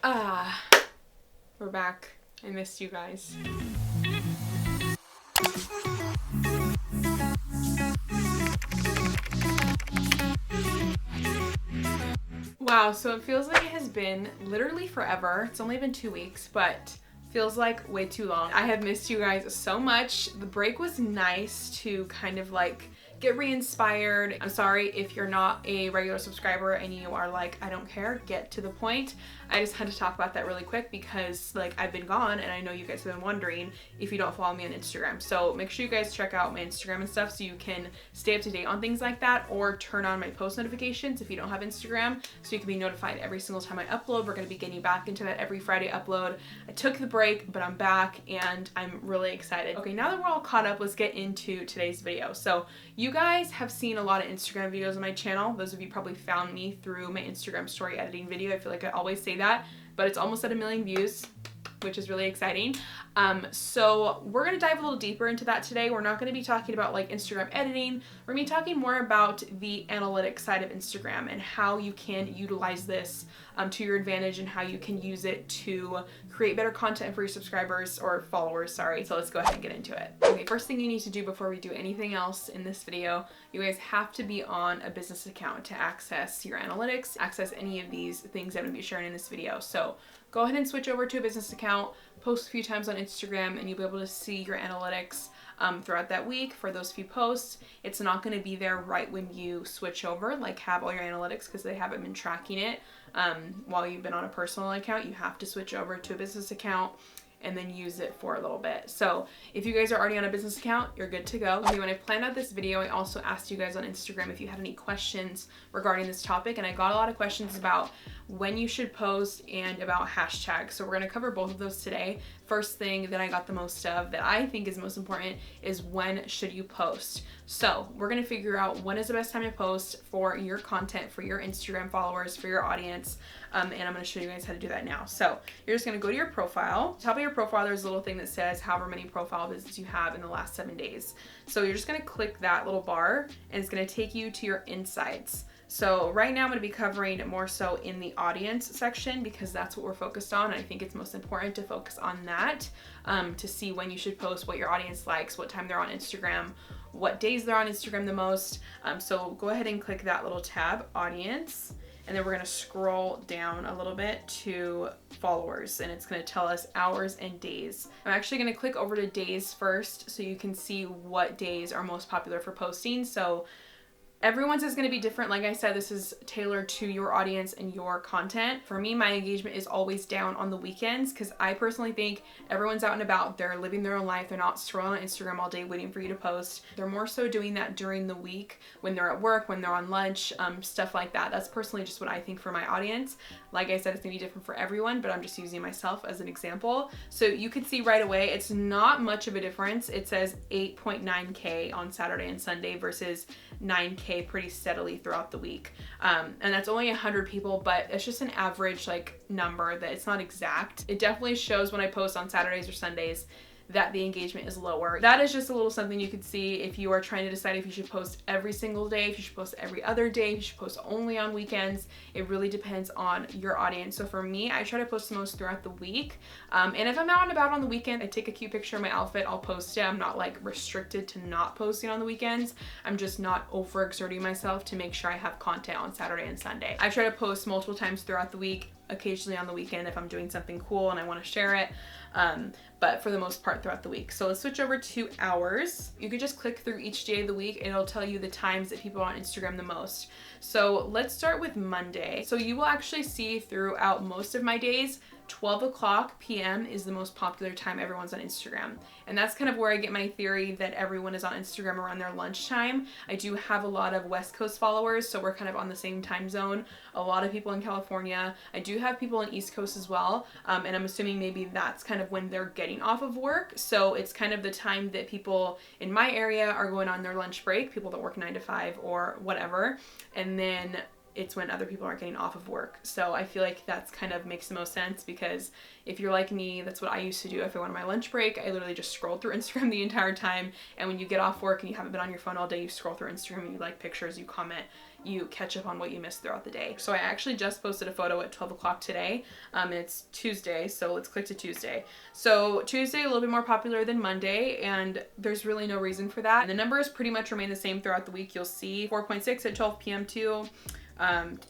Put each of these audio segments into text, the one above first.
We're back. I missed you guys. Wow, so it feels like it has been literally forever. It's only been 2 weeks, but feels like way too long. I have missed you guys so much. The break was nice to kind of like get re-inspired. I'm sorry if you're not a regular subscriber and you are like, I don't care, get to the point. I just had to talk about that really quick because like I've been gone and I know you guys have been wondering if you don't follow me on Instagram. So make sure you guys check out my Instagram and stuff so you can stay up to date on things like that, or turn on my post notifications if you don't have Instagram so you can be notified every single time I upload. We're going to be getting back into that every Friday upload. I took the break, but I'm back and I'm really excited. Okay, now that we're all caught up, let's get into today's video. So you guys have seen a lot of Instagram videos on my channel. Those of you probably found me through my Instagram story editing video. I feel like I always say that, but it's almost at 1 million views, which is really exciting. So we're gonna dive a little deeper into that today. We're not gonna be talking about like Instagram editing. We're gonna be talking more about the analytics side of Instagram and how you can utilize this to your advantage and how you can use it to create better content for your subscribers or followers, sorry. So let's go ahead and get into it. Okay, first thing you need to do before we do anything else in this video, you guys have to be on a business account to access your analytics, access any of these things that I'm gonna be sharing in this video. So go ahead and switch over to a business account, post a few times on Instagram, and you'll be able to see your analytics throughout that week for those few posts. It's not going to be there right when you switch over, like have all your analytics, because they haven't been tracking it while you've been on a personal account. You have to switch over to a business account and then use it for a little bit. So if you guys are already on a business account, you're good to go. Okay, when I planned out this video, I also asked you guys on Instagram if you had any questions regarding this topic, and I got a lot of questions about when you should post and about hashtags. So we're gonna cover both of those today. First thing that I got the most of that I think is most important is when should you post. So we're gonna figure out when is the best time to post for your content, for your Instagram followers, for your audience, and I'm gonna show you guys how to do that now. So you're just gonna go to your profile. Top of your profile, there's a little thing that says however many profile visits you have in the last 7 days. So you're just gonna click that little bar and it's gonna take you to your insights. So right now I'm going to be covering more so in the audience section because that's what we're focused on. I think it's most important to focus on that to see when you should post, what your audience likes, what time they're on Instagram, what days they're on Instagram the most. So go ahead and click that little tab, audience, and then we're going to scroll down a little bit to followers, and it's going to tell us hours and days. I'm actually going to click over to days first so you can see what days are most popular for posting. So everyone's is going to be different. Like I said, this is tailored to your audience and your content. For me, my engagement is always down on the weekends because I personally think everyone's out and about. They're living their own life. They're not scrolling on Instagram all day waiting for you to post. They're more so doing that during the week when they're at work, when they're on lunch, stuff like that. That's personally just what I think for my audience. Like I said, it's going to be different for everyone, but I'm just using myself as an example. So you can see right away, it's not much of a difference. It says 8.9K on Saturday and Sunday versus 9K pretty steadily throughout the week. And that's only 100 people, but it's just an average like number that it's not exact. It definitely shows when I post on Saturdays or Sundays that the engagement is lower. That is just a little something you could see if you are trying to decide if you should post every single day, if you should post every other day, if you should post only on weekends. It really depends on your audience. So for me, I try to post the most throughout the week. And if I'm out and about on the weekend, I take a cute picture of my outfit, I'll post it. I'm not like restricted to not posting on the weekends. I'm just not overexerting myself to make sure I have content on Saturday and Sunday. I try to post multiple times throughout the week, occasionally on the weekend if I'm doing something cool and I want to share it, but for the most part throughout the week. So let's switch over to hours. You could just click through each day of the week and it'll tell you the times that people are on Instagram the most. So let's start with Monday. So you will actually see throughout most of my days 12 o'clock p.m. is the most popular time everyone's on Instagram. And that's kind of where I get my theory that everyone is on Instagram around their lunchtime. I do have a lot of West Coast followers, so we're kind of on the same time zone. A lot of people in California. I do have people on East Coast as well. And I'm assuming maybe that's kind of when they're getting off of work. So it's kind of the time that people in my area are going on their lunch break, people that work 9 to 5 or whatever. And then it's when other people aren't getting off of work. So I feel like that's kind of makes the most sense, because if you're like me, that's what I used to do. If I went on my lunch break, I literally just scrolled through Instagram the entire time. And when you get off work and you haven't been on your phone all day, you scroll through Instagram and you like pictures, you comment, you catch up on what you missed throughout the day. So I actually just posted a photo at 12 o'clock today. It's Tuesday, so let's click to Tuesday. So Tuesday, a little bit more popular than Monday, and there's really no reason for that. And the numbers pretty much remain the same throughout the week. You'll see 4.6 at 12 p.m. too.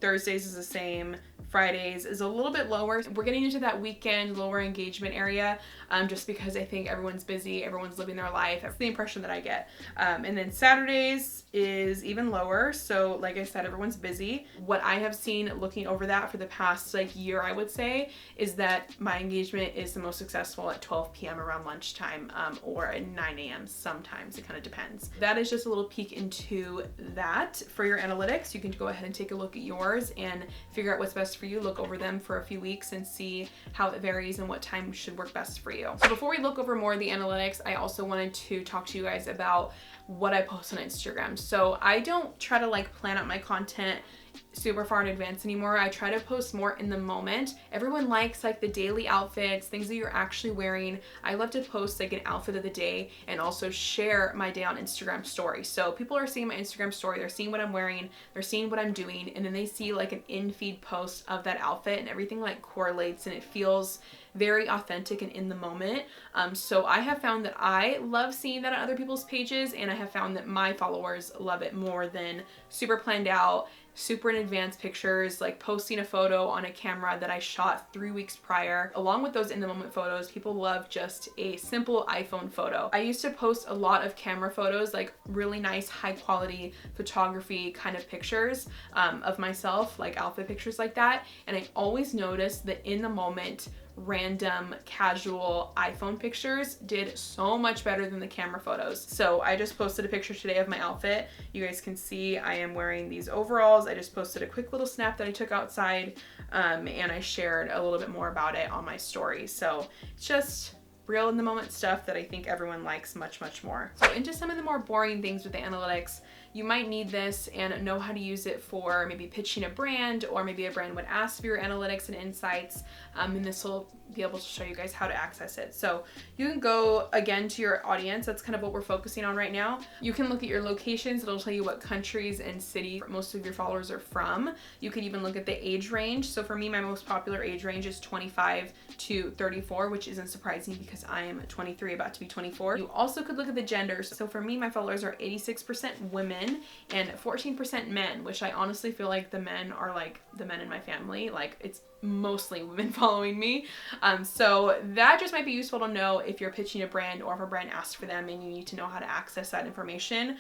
Thursdays is the same. Fridays is a little bit lower. We're getting into that weekend lower engagement area, just because I think everyone's busy, everyone's living their life. That's the impression that I get. And then Saturdays is even lower. So like I said, everyone's busy. What I have seen looking over that for the past like year, I would say, is that my engagement is the most successful at 12 p.m. around lunchtime, or at 9 a.m. sometimes. It kind of depends. That is just a little peek into that for your analytics. You can go ahead and take a look at yours and figure out what's best for you. Look over them for a few weeks and see how it varies and what time should work best for you. So before we look over more of the analytics, I also wanted to talk to you guys about what I post on Instagram. So I don't try to like plan out my content super far in advance anymore. I try to post more in the moment. Everyone likes like the daily outfits, things that you're actually wearing. I love to post like an outfit of the day and also share my day on Instagram story. So people are seeing my Instagram story, they're seeing what I'm wearing, they're seeing what I'm doing, and then they see like an in-feed post of that outfit, and everything like correlates and it feels very authentic and in the moment. So I have found that I love seeing that on other people's pages, and I have found that my followers love it more than super planned out, super in advance pictures, like posting a photo on a camera that I shot 3 weeks prior. Along with those in the moment photos, people love just a simple iPhone photo. I used to post a lot of camera photos, like really nice high quality photography kind of pictures of myself, like outfit pictures like that. And I always noticed that in the moment, random casual iPhone pictures did so much better than the camera photos. So I just posted a picture today of my outfit. You guys can see I am wearing these overalls. I just posted a quick little snap that I took outside, and I shared a little bit more about it on my story. So it's just real in the moment stuff that I think everyone likes much, much more. So into some of the more boring things with the analytics. You might need this and know how to use it for maybe pitching a brand, or maybe a brand would ask for your analytics and insights, and this will be able to show you guys how to access it. So you can go again to your audience. That's kind of what we're focusing on right now. You can look at your locations. It'll tell you what countries and city most of your followers are from. You could even look at the age range. So for me, my most popular age range is 25 to 34, which isn't surprising because I am 23, about to be 24. You also could look at the genders. So for me, my followers are 86% women and 14% men, which I honestly feel like the men are like the men in my family. Like it's mostly women following me. So that just might be useful to know if you're pitching a brand, or if a brand asks for them and you need to know how to access that information.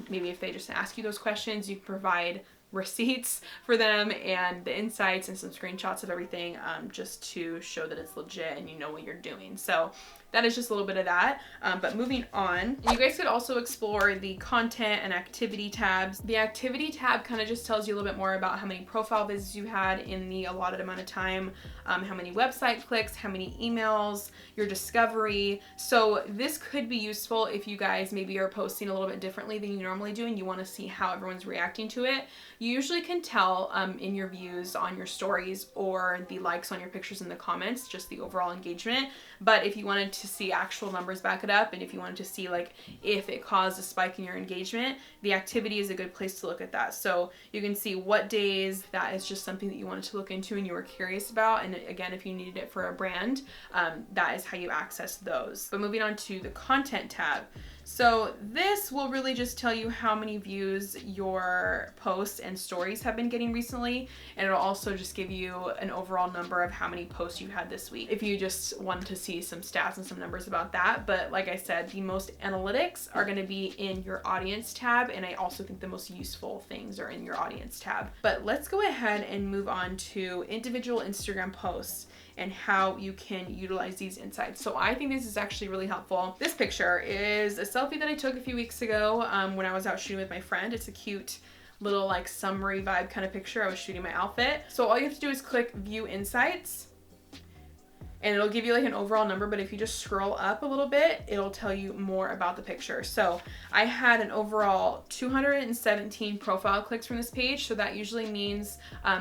Maybe if they just ask you those questions, you can provide receipts for them and the insights and some screenshots of everything, just to show that it's legit and you know what you're doing. So that is just a little bit of that. But moving on, you guys could also explore the content and activity tabs. The activity tab kind of just tells you a little bit more about how many profile visits you had in the allotted amount of time, how many website clicks, how many emails, your discovery. So this could be useful if you guys maybe are posting a little bit differently than you normally do and you want to see how everyone's reacting to it. You usually can tell in your views on your stories or the likes on your pictures in the comments, just the overall engagement. But if you wanted to see actual numbers back it up, and if you wanted to see like if it caused a spike in your engagement, the activity is a good place to look at that. So you can see what days that is just something that you wanted to look into and you were curious about. And again, if you needed it for a brand, that is how you access those. But moving on to the content tab. So this will really just tell you how many views your posts and stories have been getting recently, and it'll also just give you an overall number of how many posts you had this week, if you just wanted to see some stats and some numbers about that. But like I said, the most analytics are going to be in your audience tab, and I also think the most useful things are in your audience tab. But let's go ahead and move on to individual Instagram posts and how you can utilize these insights. So I think this is actually really helpful. This picture is a selfie that I took a few weeks ago when I was out shooting with my friend. It's a cute little like summery vibe kind of picture. I was shooting my outfit. So all you have to do is click View Insights. and it'll give you like an overall number, but if you just scroll up a little bit, it'll tell you more about the picture. So I had an overall 217 profile clicks from this page. So that usually means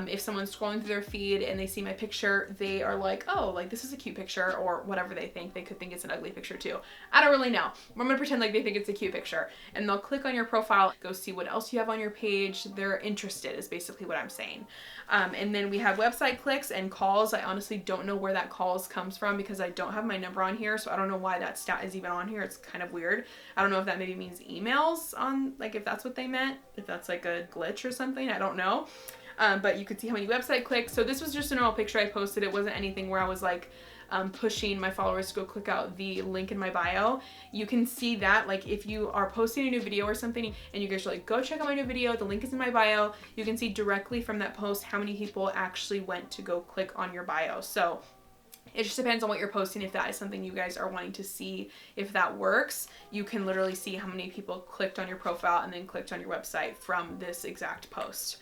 if someone's scrolling through their feed and they see my picture, they are like, oh, like this is a cute picture, or whatever they think. They could think it's an ugly picture too. I don't really know. I'm gonna pretend like they think it's a cute picture, and they'll click on your profile, go see what else you have on your page. They're interested is basically what I'm saying. And then we have website clicks and calls. I honestly don't know where that calls comes from because I don't have my number on here, so I don't know why that stat is even on here. It's kind of weird. I don't know if that maybe means emails on, like, if that's what they meant, if that's like a glitch or something, I don't know. But you could see how many website clicks. So this was just a normal picture I posted. It wasn't anything where I was like pushing my followers to go click out the link in my bio. You can see that, like, if you are posting a new video or something and you guys are like, go check out my new video, the link is in my bio, you can see directly from that post how many people actually went to go click on your bio. So it just depends on what you're posting. If that is something you guys are wanting to see, if that works, you can literally see how many people clicked on your profile and then clicked on your website from this exact post.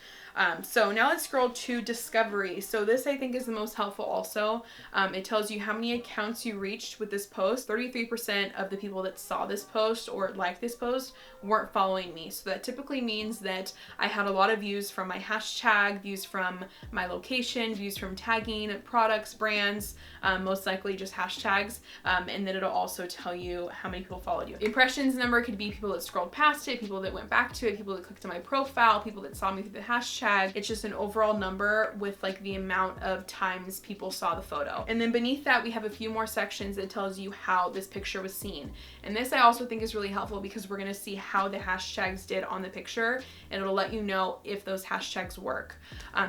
So now let's scroll to discovery. So this I think is the most helpful also. It tells you how many accounts you reached with this post. 33% of the people that saw this post or liked this post weren't following me. So that typically means that I had a lot of views from my hashtag, views from my location, views from tagging products, brands, most likely just hashtags. And then it'll also tell you how many people followed you. Impressions number could be people that scrolled past it, people that went back to it, people that clicked on my profile, people that saw me through the hashtag. It's just an overall number with like the amount of times people saw the photo. And then beneath that, we have a few more sections that tells you how this picture was seen. And this I also think is really helpful because we're gonna see how the hashtags did on the picture, and it'll let you know if those hashtags work.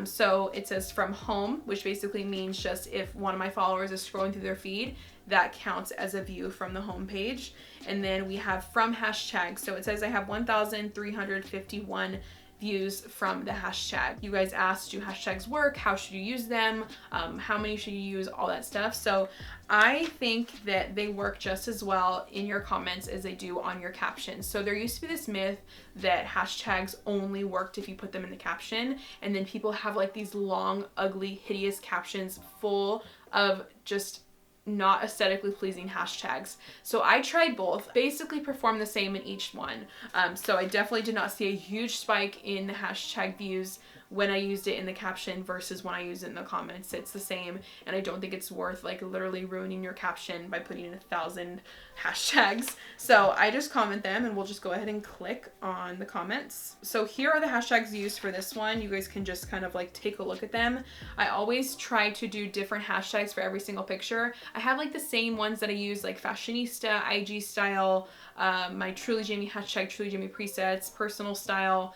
So it says from home, which basically means just if one of my followers is scrolling through their feed, that counts as a view from the home page. And then we have from hashtags. So it says I have 1,351 views from the hashtag. You guys asked, do hashtags work? How should you use them? How many should you use? All that stuff. So I think that they work just as well in your comments as they do on your captions. So there used to be this myth that hashtags only worked if you put them in the caption, and then people have like these long, ugly, hideous captions full of just not aesthetically pleasing hashtags. So I tried both, basically performed the same in each one. So I definitely did not see a huge spike in the hashtag views when I used it in the caption versus when I use it in the comments. It's the same, and I don't think it's worth like literally ruining your caption by putting in 1,000 hashtags. So I just comment them, and we'll just go ahead and click on the comments. So here are the hashtags used for this one. You guys can just kind of like take a look at them. I always try to do different hashtags for every single picture. I have like the same ones that I use, like fashionista, IG style, my TRULYJAMIE hashtag, TRULYJAMIE presets, personal style,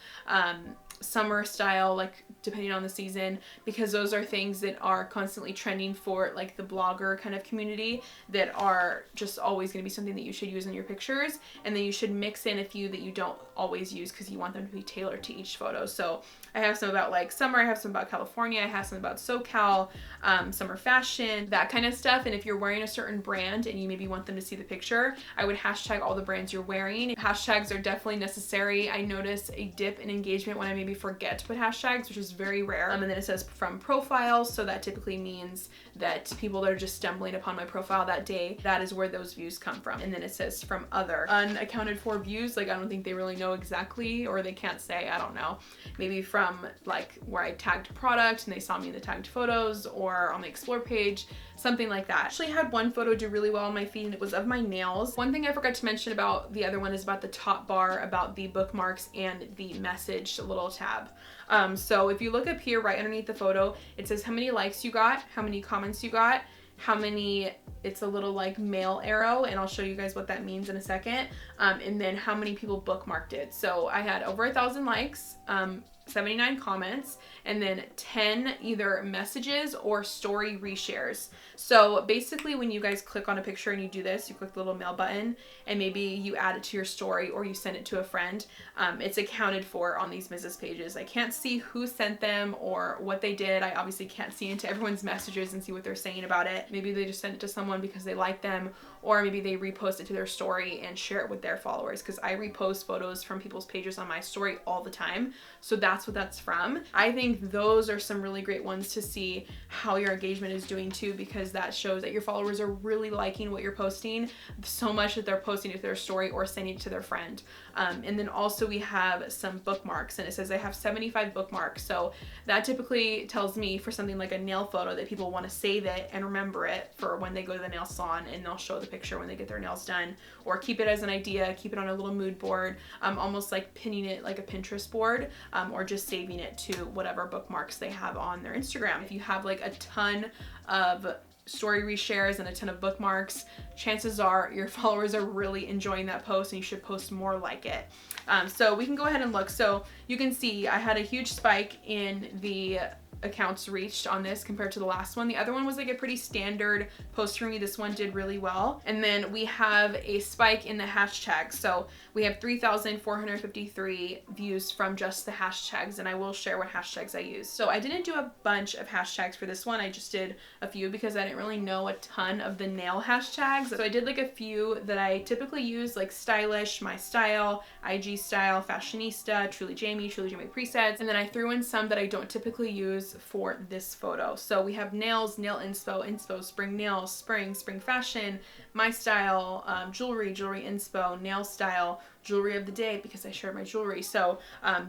summer style, like depending on the season, because those are things that are constantly trending for like the blogger kind of community, that are just always going to be something that you should use in your pictures. And then you should mix in a few that you don't always use because you want them to be tailored to each photo. So I have some about like summer, I have some about California, I have some about SoCal, summer fashion, that kind of stuff. And if you're wearing a certain brand and you maybe want them to see the picture, I would hashtag all the brands you're wearing. Hashtags are definitely necessary. I notice a dip in engagement when I maybe forget to put hashtags, which is very rare. And then it says from profiles, so that typically means that people that are just stumbling upon my profile that day, that is where those views come from. And then it says from other unaccounted for views, like I don't think they really know exactly, or they can't say, I don't know, maybe from like where I tagged product and they saw me in the tagged photos, or on the explore page, something like that. I actually had one photo do really well on my feed, and it was of my nails. One thing I forgot to mention about the other one is about the top bar, about the bookmarks and the message little tab. So if you look up here right underneath the photo, it says how many likes you got, how many comments you got, how many, it's a little like mail arrow, and I'll show you guys what that means in a second, and then how many people bookmarked it. So I had over 1,000 likes, 79 comments, and then 10 either messages or story reshares. So basically when you guys click on a picture and you do this, you click the little mail button and maybe you add it to your story or you send it to a friend, it's accounted for on these business pages. I can't see who sent them or what they did. I obviously can't see into everyone's messages and see what they're saying about it. Maybe they just sent it to someone because they like them, or maybe they repost it to their story and share it with their followers, because I repost photos from people's pages on my story all the time. So that's what that's from. I think those are some really great ones to see how your engagement is doing too, because that shows that your followers are really liking what you're posting so much that they're posting it to their story or sending it to their friend. And then also we have some bookmarks, and it says I have 75 bookmarks. So that typically tells me for something like a nail photo that people want to save it and remember it for when they go to the nail salon, and they'll show the picture when they get their nails done, or keep it as an idea, keep it on a little mood board, almost like pinning it like a Pinterest board, or just saving it to whatever bookmarks they have on their Instagram. If you have like a ton of story reshares and a ton of bookmarks, chances are your followers are really enjoying that post, and you should post more like it. So we can go ahead and look. So you can see I had a huge spike in the accounts reached on this compared to the last one. The other one was like a pretty standard post for me. This one did really well. And then we have a spike in the hashtags. So we have 3,453 views from just the hashtags, and I will share what hashtags I use. So I didn't do a bunch of hashtags for this one. I just did a few because I didn't really know a ton of the nail hashtags. So I did like a few that I typically use, like stylish, my style, IG style, fashionista, TRULYJAMIE, TRULYJAMIE presets. And then I threw in some that I don't typically use for this photo. So we have nails, nail inspo, spring nails, spring fashion, my style, jewelry inspo, nail style, jewelry of the day because I shared my jewelry. So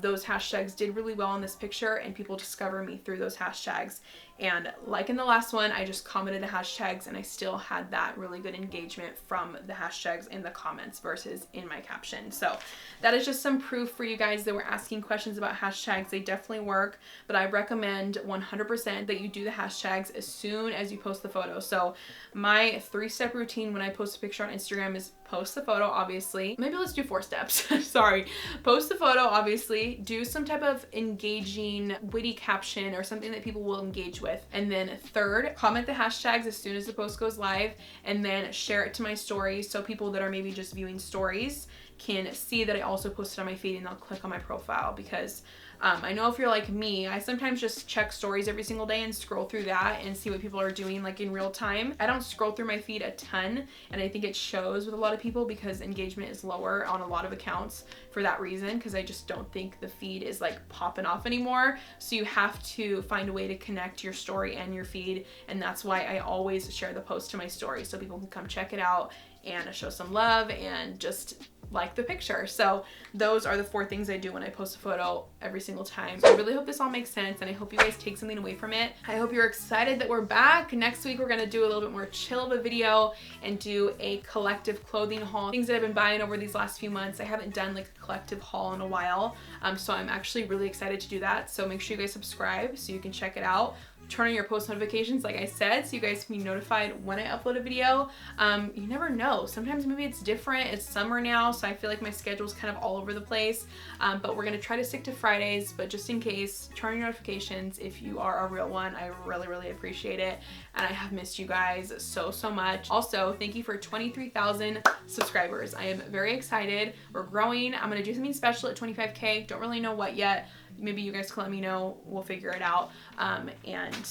those hashtags did really well in this picture, and people discover me through those hashtags. And like in the last one, I just commented the hashtags, and I still had that really good engagement from the hashtags in the comments versus in my caption. So that is just some proof for you guys that were asking questions about hashtags. They definitely work, but I recommend 100% that you do the hashtags as soon as you post the photo. So my 3-step routine when I post a picture on Instagram is post the photo, obviously. Maybe let's do 4 steps. Sorry. Post the photo, obviously. Do some type of engaging, witty caption or something that people will engage with. And then 3rd, comment the hashtags as soon as the post goes live, and then share it to my stories so people that are maybe just viewing stories can see that I also posted on my feed, and they'll click on my profile. Because I know if you're like me, I sometimes just check stories every single day and scroll through that and see what people are doing like in real time. I don't scroll through my feed a ton, and I think it shows with a lot of people because engagement is lower on a lot of accounts for that reason, because I just don't think the feed is like popping off anymore. So you have to find a way to connect your story and your feed, and that's why I always share the post to my story so people can come check it out and show some love and just like the picture. So those are the 4 things I do when I post a photo every single time. So I really hope this all makes sense, and I hope you guys take something away from it. I hope you're excited that we're back. Next week we're gonna do a little bit more chill of a video and do a collective clothing haul. Things that I've been buying over these last few months. I haven't done like a collective haul in a while, so I'm actually really excited to do that. So make sure you guys subscribe so you can check it out. Turn on your post notifications, like I said, so you guys can be notified when I upload a video. You never know. Sometimes maybe it's different. It's summer now, so I feel like my schedule's kind of all over the place. But we're gonna try to stick to Fridays, but just in case, turn on your notifications if you are a real one. I really, really appreciate it. And I have missed you guys so much. Also, thank you for 23,000 subscribers. I am very excited. We're growing. I'm gonna do something special at 25K. Don't really know what yet. Maybe you guys can let me know. We'll figure it out and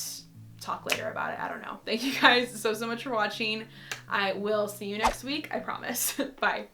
talk later about it. I don't know. Thank you guys so much for watching. I will see you next week. I promise. Bye.